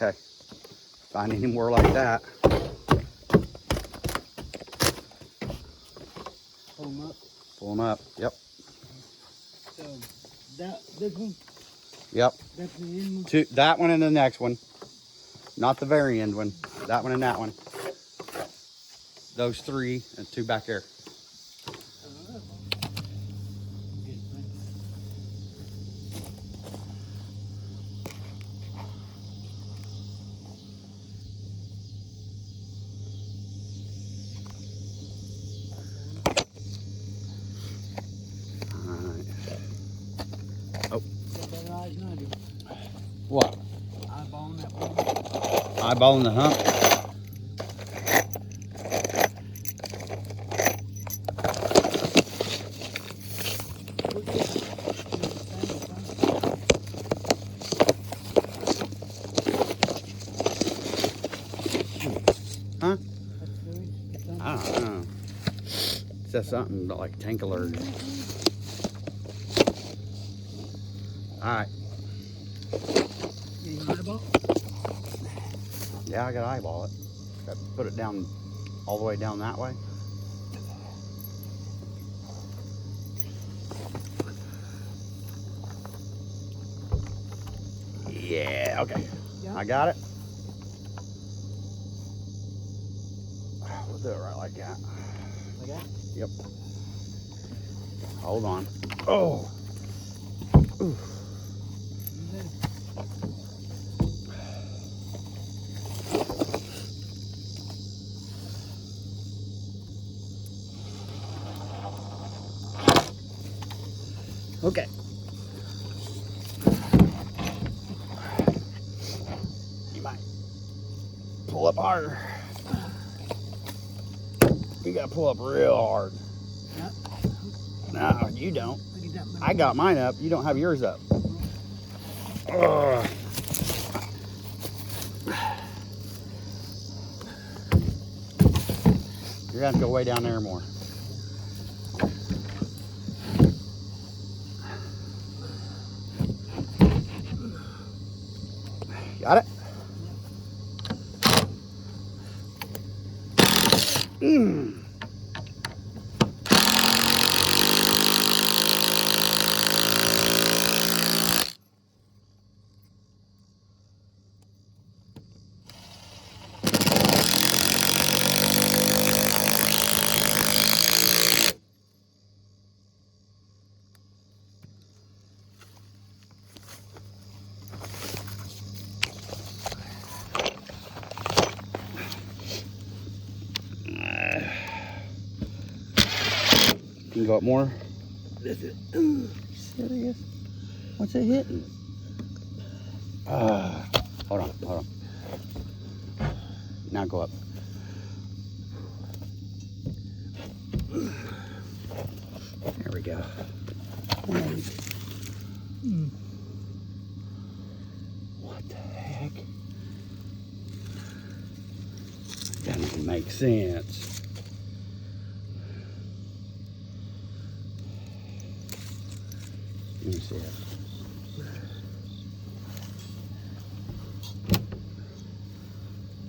Okay. Find any more like that. Pull them up. Pull them up. Yep. So this one. Yep. That's the end one. That one and the next one. Not the very end one. That one and that one. Those 3 and 2 back there. Oh. What? Eyeballing that one. Eyeballing the hump. Huh? I don't know. It says something like tank alert. Alright. Yeah, I got to eyeball it. Got to put it down all the way down that way. Yeah, okay. Yeah. I got it. We'll do it right like that. Like that? Yep. Hold on. Oh. Ooh. Okay. You might pull up harder. You gotta pull up real hard. Yep. No, you don't. I got mine up. You don't have yours up. Ugh. You're gonna have to go way down there more. Got it? Mm. Can you go up more? Serious? What's it hitting? Hold on. Now go up. There we go. What the heck? That doesn't make sense. Let me see it.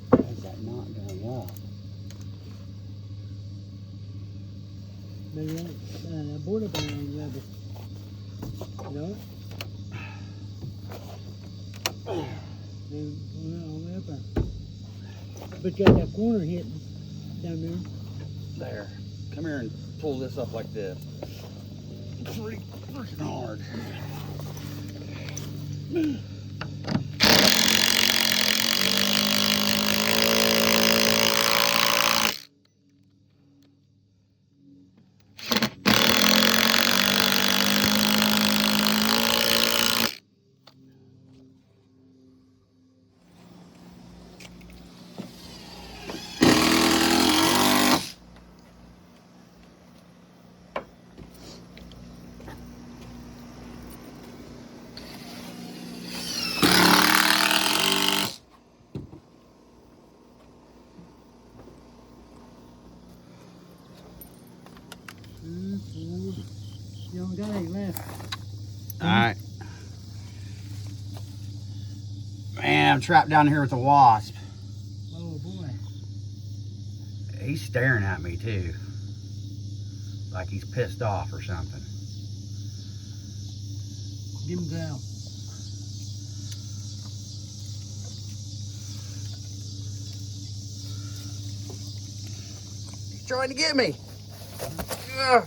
Why is that not going up? Maybe that border band rubber. You know it? All the way up there. But you got that corner hitting down there. There. Come here and pull this up like this. Freaking hard. You only got 8 left. All right. Man, man, I'm trapped down here with a wasp. Oh boy. He's staring at me too. Like he's pissed off or something. Give him down. He's trying to get me. Ugh.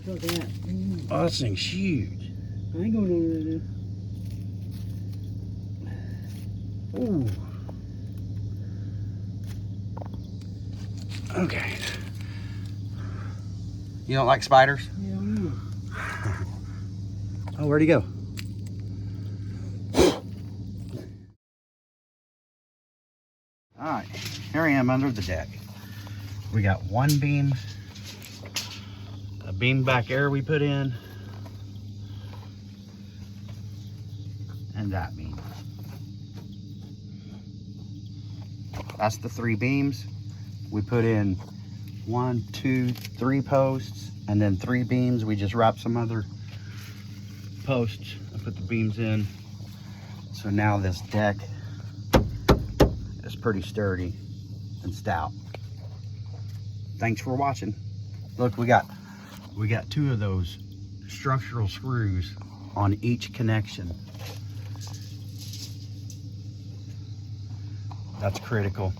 Look at that. Oh, this thing's huge. I ain't going over there. Ooh. Okay. You don't like spiders? Yeah, I know. Oh, where'd he go? All right, here I am under the deck. We got one beam, a beam back air we put in, and that beam. That's the 3 beams. We put in 1, 2, 3 posts, and then 3 beams. We just wrap some other posts and put the beams in. So now this deck is pretty sturdy and stout. Thanks for watching. Look, we got 2 of those structural screws on each connection. That's critical.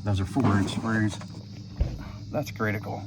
Those are 4-inch screws. That's critical.